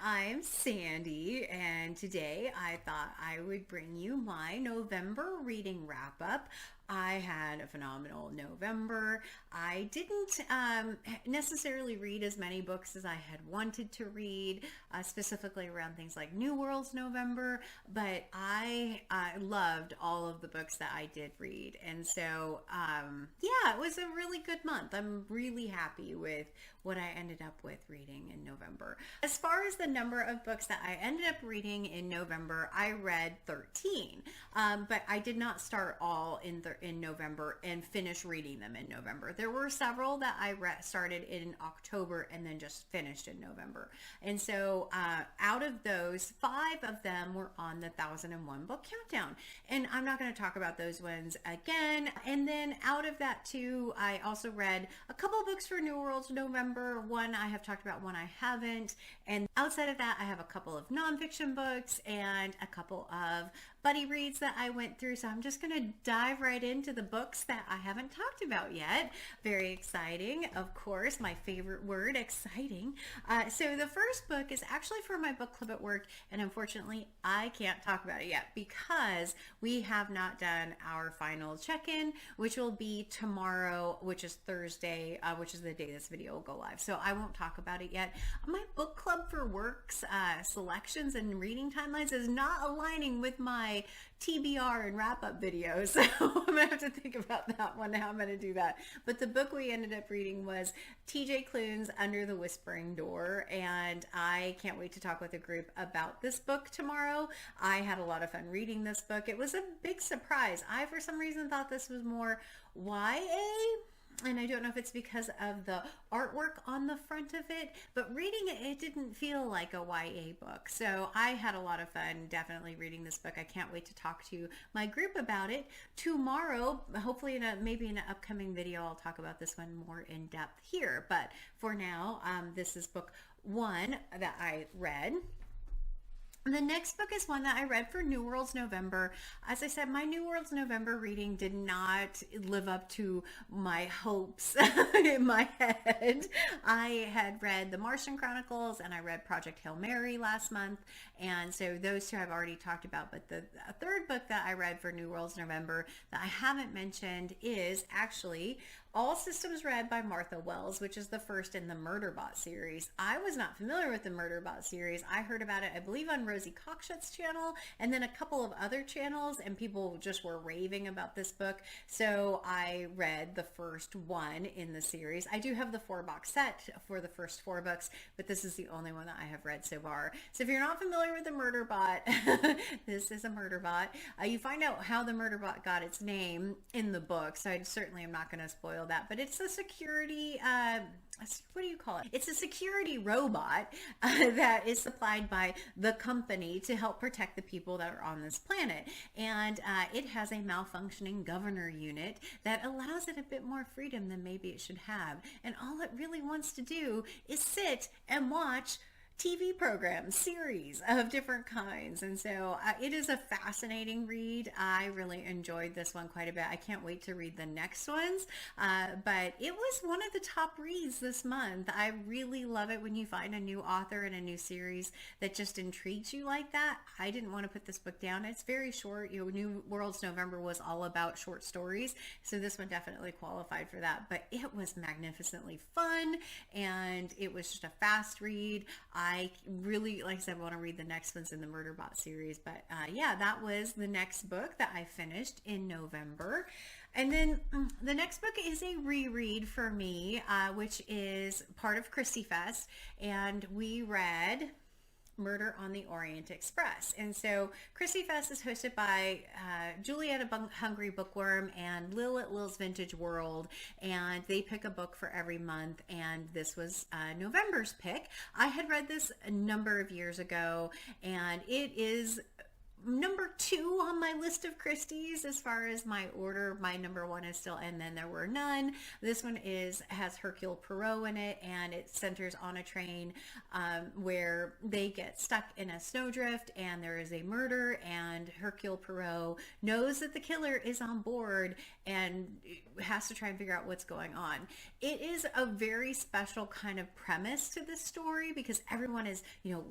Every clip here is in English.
I'm Sandy, and today I thought I would bring you my November reading wrap up. I had a phenomenal November. I didn't necessarily read as many books as I had wanted to read, specifically around things like New World's November, but I loved all of the books that I did read. And so, yeah, it was a really good month. I'm really happy with what I ended up with reading in November. As far as the number of books that I ended up reading in November, I read 13, but I did not start all in November and finish reading them in November. There were several that I started in October and then just finished in November. And so out of those, 5 of them were on the 1001 book countdown. And I'm not going to talk about those ones again. And then out of that too, I also read a couple of books for New World's November. One I have talked about, one I haven't. And outside of that, I have a couple of nonfiction books and a couple of buddy reads that I went through. So I'm just going to dive right into the books that I haven't talked about yet. Very exciting. Of course, my favorite word, exciting. So the first book is actually for my book club at work. And unfortunately, I can't talk about it yet because we have not done our final check-in, which will be tomorrow, which is Thursday, which is the day this video will go live. So I won't talk about it yet. My book club for work's selections and reading timelines is not aligning with my TBR and wrap-up videos, so I'm gonna have to think about that one, how I'm gonna do that. But the book we ended up reading was TJ Klune's Under the Whispering Door, and I can't wait to talk with a group about this book tomorrow. I had a lot of fun reading this book. It was a big surprise. I, for some reason, thought this was more YA, and I don't know if it's because of the artwork on the front of it, but reading it, it didn't feel like a YA book. So I had a lot of fun definitely reading this book. I can't wait to talk to my group about it tomorrow. Hopefully maybe in an upcoming video, I'll talk about this one more in depth here. But for now, this is book 1 that I read. The next book is one that I read for New World's November. As I said, my New World's November reading did not live up to my hopes in my head. I had read The Martian Chronicles and I read Project Hail Mary last month. And so those two I've already talked about. But the third book that I read for New World's November that I haven't mentioned is actually All Systems Red by Martha Wells, which is the first in the Murderbot series. I was not familiar with the Murderbot series. I heard about it, I believe, on Rosie Cockshut's channel and then a couple of other channels, and people just were raving about this book. So I read the first one in the series. I do have the 4-box set for the first 4 books, but this is the only one that I have read so far. So if you're not familiar with the Murderbot, this is a Murderbot. You find out how the Murderbot got its name in the book, so I certainly am not going to spoil that, but it's a security, what do you call it? It's a security robot that is supplied by the company to help protect the people that are on this planet. And it has a malfunctioning governor unit that allows it a bit more freedom than maybe it should have. And all it really wants to do is sit and watch TV programs, series of different kinds. And so it is a fascinating read. I really enjoyed this one quite a bit. I can't wait to read the next ones. But it was one of the top reads this month. I really love it when you find a new author and a new series that just intrigues you like that. I didn't want to put this book down. It's very short. You know, New World's November was all about short stories. So this one definitely qualified for that. But it was magnificently fun and it was just a fast read. I really, like I said, want to read the next ones in the Murderbot series. But yeah, that was the next book that I finished in November. And then the next book is a reread for me, which is part of Christie Fest. And we read Murder on the Orient Express. And so Christie Fest is hosted by Juliet at Hungry Bookworm and Lil at Lil's Vintage World, and they pick a book for every month, and this was November's pick. I had read this a number of years ago, and it is number 2 on my list of Christie's as far as my order. My number 1 is still And Then There Were None. This one has Hercule Poirot in it, and it centers on a train where they get stuck in a snowdrift and there is a murder, and Hercule Poirot knows that the killer is on board and has to try and figure out what's going on. It is a very special kind of premise to this story because everyone is,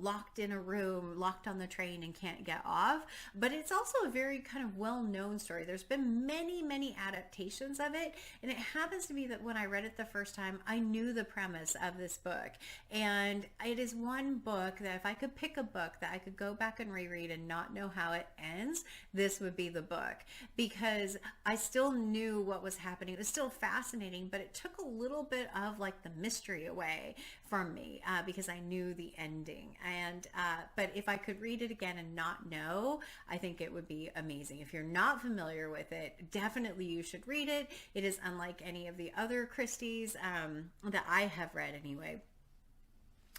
locked in a room, locked on the train and can't get off. But it's also a very kind of well-known story. There's been many, many adaptations of it. And it happens to be that when I read it the first time, I knew the premise of this book. And it is one book that if I could pick a book that I could go back and reread and not know how it ends, this would be the book. Because I still knew what was happening. It was still fascinating, but it took a little bit of like the mystery away from me because I knew the ending. And but if I could read it again and not know, I think it would be amazing. If you're not familiar with it, definitely you should read it. It is unlike any of the other Christies that I have read anyway.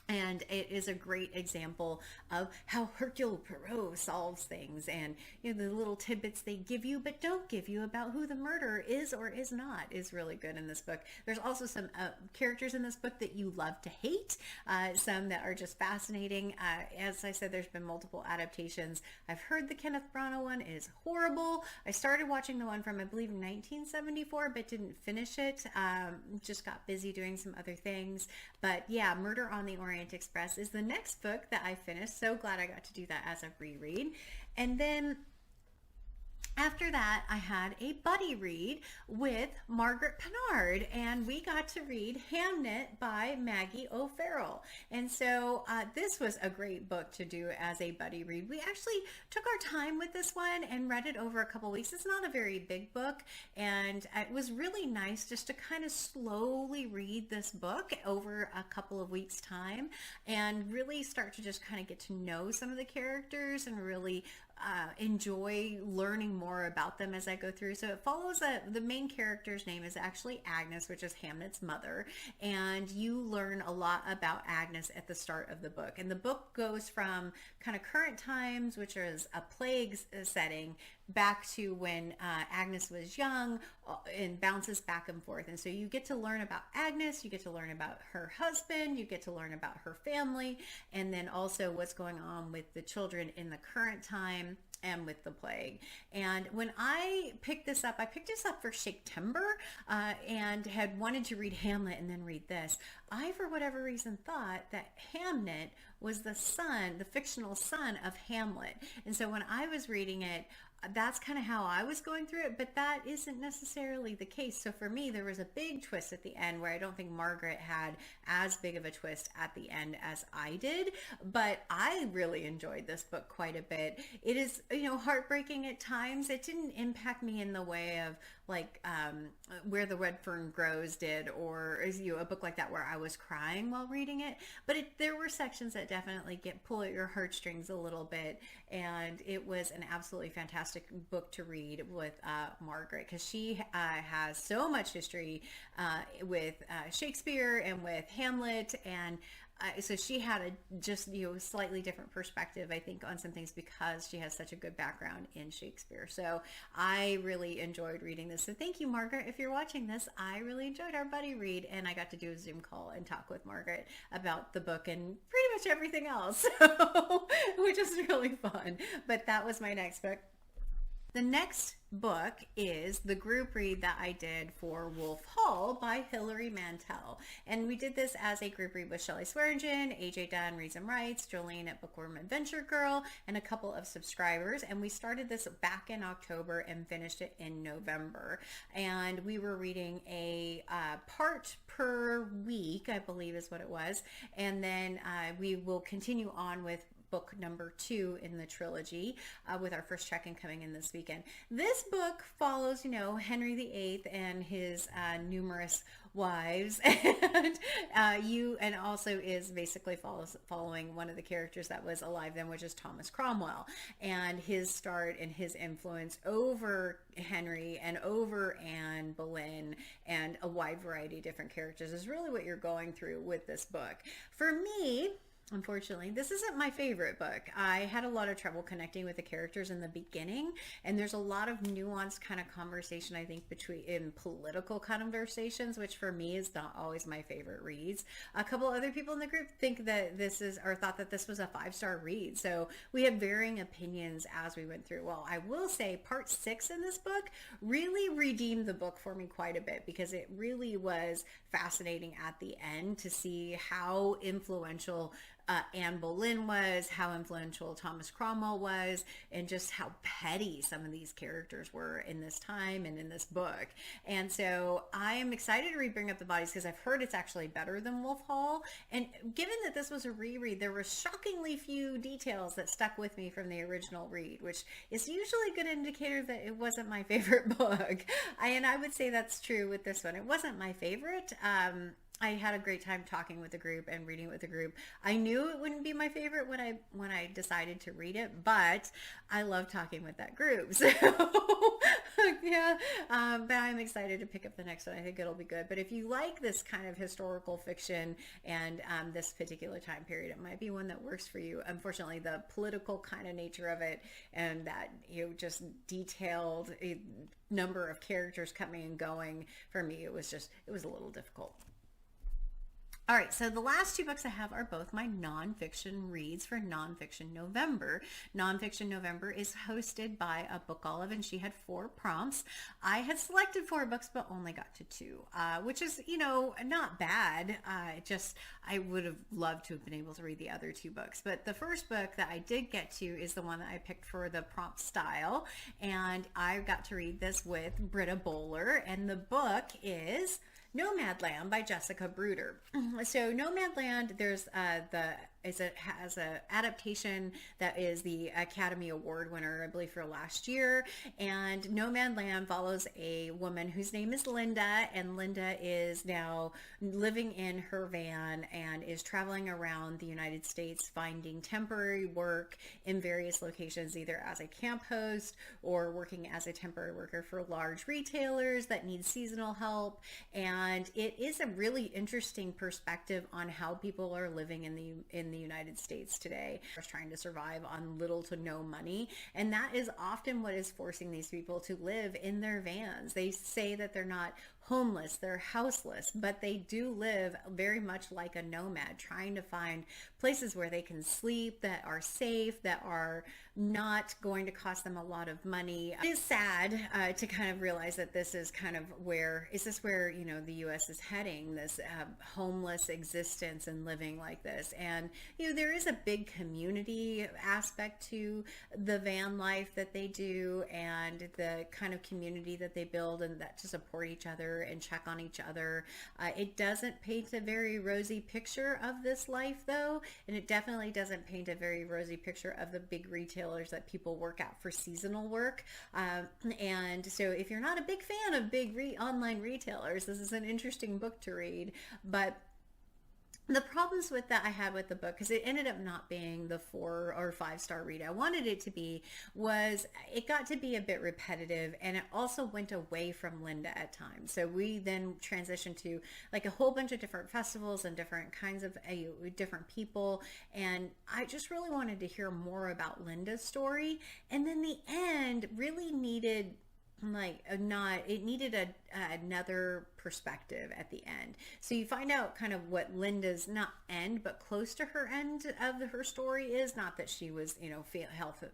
And it is a great example of how Hercule Poirot solves things, and the little tidbits they give you but don't give you about who the murderer is or is not is really good in this book. There's also some characters in this book that you love to hate, some that are just fascinating. As I said, there's been multiple adaptations. I've heard the Kenneth Branagh one is horrible. I started watching the one from, I believe, 1974, but didn't finish it. Just got busy doing some other things. But yeah, Murder on the Orient Express is the next book that I finished. So glad I got to do that as a reread. And then after that, I had a buddy read with Margaret Pennard, and we got to read Hamnet by Maggie O'Farrell. And so this was a great book to do as a buddy read. We actually took our time with this one and read it over a couple weeks. It's not a very big book, and it was really nice just to kind of slowly read this book over a couple of weeks' time and really start to just kind of get to know some of the characters and really enjoy learning more about them as I go through. So it follows the main character's name is actually Agnes, which is Hamnet's mother, and you learn a lot about Agnes at the start of the book. And the book goes from kind of current times, which is a plague setting, back to when Agnes was young, and bounces back and forth. And so you get to learn about Agnes, you get to learn about her husband, you get to learn about her family, and then also what's going on with the children in the current time and with the plague. And when I picked this up, I picked this up for Shakespeare and had wanted to read Hamlet and then read this. I, for whatever reason, thought that Hamnet was the fictional son of Hamlet. And so when I was reading it, that's kind of how I was going through it, but that isn't necessarily the case. So for me, there was a big twist at the end where I don't think Margaret had as big of a twist at the end as I did, but I really enjoyed this book quite a bit. It is, heartbreaking at times. It didn't impact me in the way of like Where the Red Fern Grows did, or a book like that where I was crying while reading it, but there were sections that definitely pull at your heartstrings a little bit, and it was an absolutely fantastic book to read with Margaret, because she has so much history with Shakespeare and with Hamlet, and so she had a slightly different perspective, I think, on some things because she has such a good background in Shakespeare. So I really enjoyed reading this. So thank you, Margaret. If you're watching this, I really enjoyed our buddy read, and I got to do a Zoom call and talk with Margaret about the book and pretty much everything else, which is really fun. But that was my next book. The next book is the group read that I did for Wolf Hall by Hilary Mantel. And we did this as a group read with Shelly Swearingen, AJ Dunn, Reads and Writes, Jolene at Bookworm Adventure Girl, and a couple of subscribers. And we started this back in October and finished it in November. And we were reading a part per week, I believe is what it was. And then we will continue on with book number 2 in the trilogy with our first check-in coming in this weekend. This book follows, Henry VIII and his numerous wives, and also is basically following one of the characters that was alive then, which is Thomas Cromwell, and his start and his influence over Henry and over Anne Boleyn and a wide variety of different characters is really what you're going through with this book. For me, Unfortunately, this isn't my favorite book. I had a lot of trouble connecting with the characters in the beginning, and there's a lot of nuanced kind of conversation, I think, in political conversations, which for me is not always my favorite reads. A couple other people in the group think that thought that this was a 5-star read. So we had varying opinions as we went through. Well, I will say part 6 in this book really redeemed the book for me quite a bit, because it really was fascinating at the end to see how influential Anne Boleyn was, how influential Thomas Cromwell was, and just how petty some of these characters were in this time and in this book. And so I am excited to read Bring Up the Bodies, because I've heard it's actually better than Wolf Hall. And given that this was a reread, there were shockingly few details that stuck with me from the original read, which is usually a good indicator that it wasn't my favorite book. And I would say that's true with this one. It wasn't my favorite. I had a great time talking with the group and reading with the group. I knew it wouldn't be my favorite when I decided to read it, but I love talking with that group. So yeah, but I'm excited to pick up the next one. I think it'll be good. But if you like this kind of historical fiction and this particular time period, it might be one that works for you. Unfortunately, the political kind of nature of it, and that just detailed number of characters coming and going, for me, it was a little difficult. All right, so the last 2 books I have are both my nonfiction reads for Nonfiction November. Nonfiction November is hosted by a Book Olive, and she had 4 prompts. I had selected 4 books, but only got to 2, which is, not bad. I would have loved to have been able to read the other 2 books. But the first book that I did get to is the one that I picked for the prompt style, and I got to read this with Britta Bohler, and the book is Nomadland by Jessica Bruder. So Nomadland, has an adaptation that is the Academy Award winner, I believe, for last year. And Nomadland follows a woman whose name is Linda, and Linda is now living in her van and is traveling around the United States finding temporary work in various locations, either as a camp host or working as a temporary worker for large retailers that need seasonal help. And it is a really interesting perspective on how people are living in the United States today, trying to survive on little to no money. And that is often what is forcing these people to live in their vans. They say that they're not homeless, they're houseless, but they do live very much like a nomad, trying to find places where they can sleep, that are safe, that are not going to cost them a lot of money. It is sad to kind of realize that this is kind of where the U.S. is heading, this homeless existence and living like this. And there is a big community aspect to the van life that they do, and the kind of community that they build, and that to support each other and check on each other. It doesn't paint a very rosy picture of this life, though, and it definitely doesn't paint a very rosy picture of the big retailers that people work at for seasonal work. And so if you're not a big fan of big online retailers, this is an interesting book to read. But the problems with that I had with the book, because it ended up not being the 4 or 5-star read I wanted it to be, was it got to be a bit repetitive, and it also went away from Linda at times. So we then transitioned to like a whole bunch of different festivals and different kinds of different people, and I just really wanted to hear more about Linda's story. And then the end really needed another perspective at the end. So you find out kind of what Linda's not end, but close to her end of her story is. Not that she was,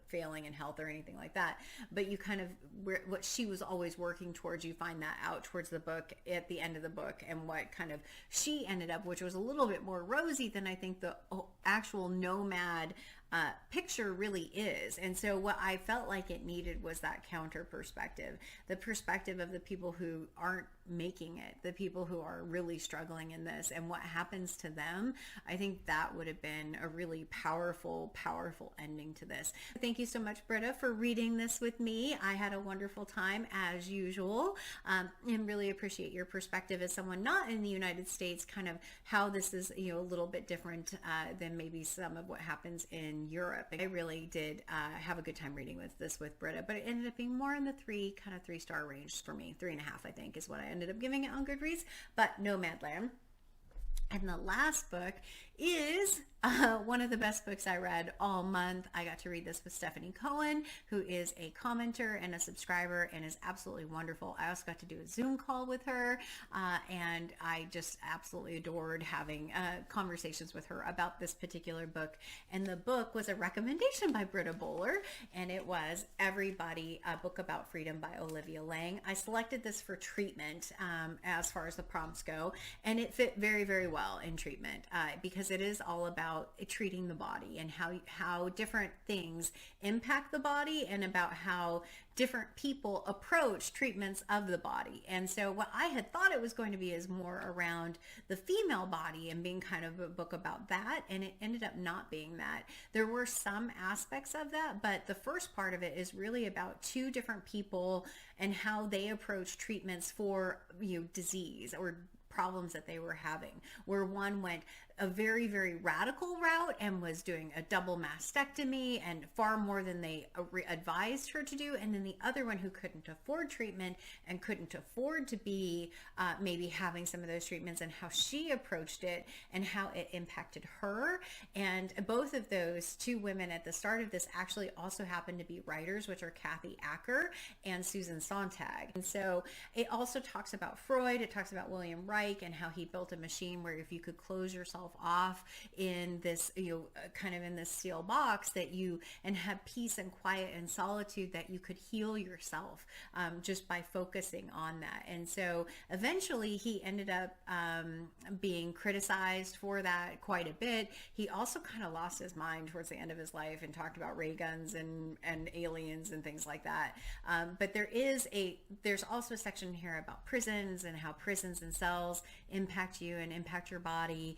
failing in health or anything like that, but you kind of, what she was always working towards, you find that out towards the book, at the end of the book, and what kind of she ended up, which was a little bit more rosy than I think the actual nomad picture really is. And so what I felt like it needed was that counter perspective, the perspective of the people who aren't making it, the people who are really struggling in this, and what happens to them. I think that would have been a really powerful ending to this. Thank you so much, Britta, for reading this with me. I had a wonderful time as usual, and really appreciate your perspective as someone not in the United States, kind of how this is a little bit different than maybe some of what happens in Europe. I really did have a good time reading this with Britta, but it ended up being more in the 3-star range for me. 3.5, I think, is what I ended up giving it on Goodreads. But Nomadland. And the last book is one of the best books I read all month. I got to read this with Stephanie Cohen, who is a commenter and a subscriber and is absolutely wonderful. I also got to do a Zoom call with her, and I just absolutely adored having conversations with her about this particular book. And the book was a recommendation by Britta Bohler, and it was Everybody, a Book About Freedom by Olivia Laing. I selected this for treatment as far as the prompts go, and it fit very, very well in treatment because it is all about treating the body and how different things impact the body and about how different people approach treatments of the body. And so what I had thought it was going to be is more around the female body and being kind of a book about that, and it ended up not being that. There were some aspects of that, but the first part of it is really about two different people and how they approach treatments for disease or problems that they were having, where one went a very, very radical route and was doing a double mastectomy and far more than they advised her to do. And then the other one who couldn't afford treatment and couldn't afford to be maybe having some of those treatments, and how she approached it and how it impacted her. And both of those two women at the start of this actually also happen to be writers, which are Kathy Acker and Susan Sontag. And so it also talks about Freud. It talks about William Reich and how he built a machine where if you could close yourself off in this, kind of in this steel box and have peace and quiet and solitude, that you could heal yourself just by focusing on that. And so eventually he ended up being criticized for that quite a bit. He also kind of lost his mind towards the end of his life and talked about ray guns and aliens and things like that. But there's also a section here about prisons and how prisons and cells impact you and impact your body.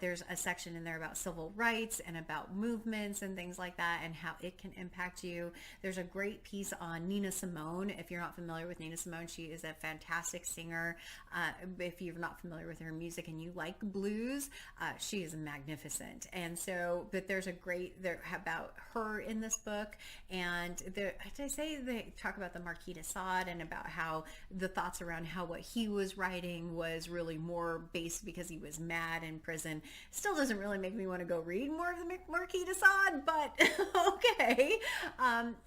There's a section in there about civil rights and about movements and things like that and how it can impact you. There's a great piece on Nina Simone. If you're not familiar with Nina Simone, she is a fantastic singer. If you're not familiar with her music and you like blues, she is magnificent. And so, but there's a great there about her in this book. And they talk about the Marquis de Sade and about how the thoughts around how what he was writing was really more based because he was mad in prison. Still doesn't really make me want to go read more of the Marquis de Sade, but okay.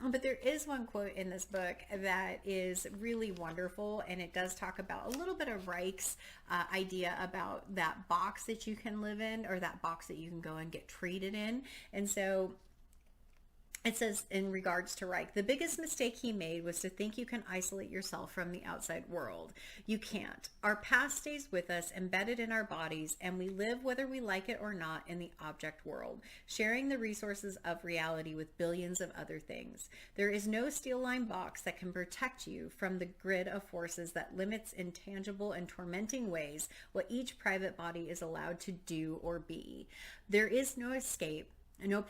But there is one quote in this book that is really wonderful, and it does talk about a little bit of Reich's idea about that box that you can live in, or that box that you can go and get treated in. And so it says, in regards to Reich, the biggest mistake he made was to think you can isolate yourself from the outside world. You can't. Our past stays with us, embedded in our bodies, and we live, whether we like it or not, in the object world, sharing the resources of reality with billions of other things. There is no steel-lined box that can protect you from the grid of forces that limits in tangible and tormenting ways what each private body is allowed to do or be. There is no escape, no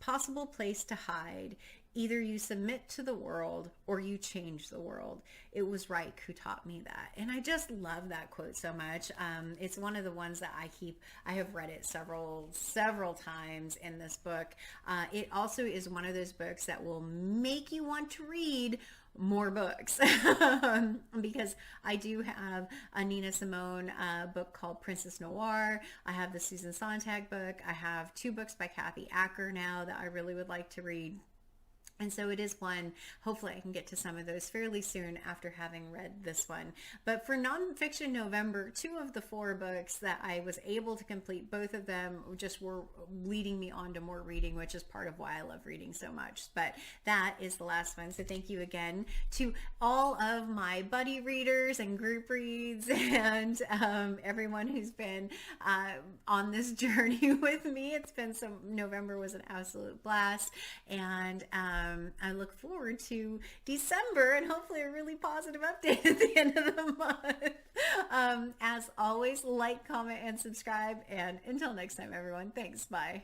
possible place to hide. Either you submit to the world or you change the world. It was Reich who taught me that. And I just love that quote so much. It's one of the ones that I have read it several times in this book. It also is one of those books that will make you want to read more books because I do have a Nina Simone book called Princess Noir. I have the Susan Sontag book. I have 2 books by Kathy Acker now that I really would like to read. And so it is one, hopefully I can get to some of those fairly soon after having read this one. But for Nonfiction November, 2 of the 4 books that I was able to complete, both of them just were leading me on to more reading, which is part of why I love reading so much. But that is the last one. So thank you again to all of my buddy readers and group reads and everyone who's been on this journey with me. November was an absolute blast. And I look forward to December and hopefully a really positive update at the end of the month. As always, like, comment, and subscribe. And until next time, everyone, thanks. Bye.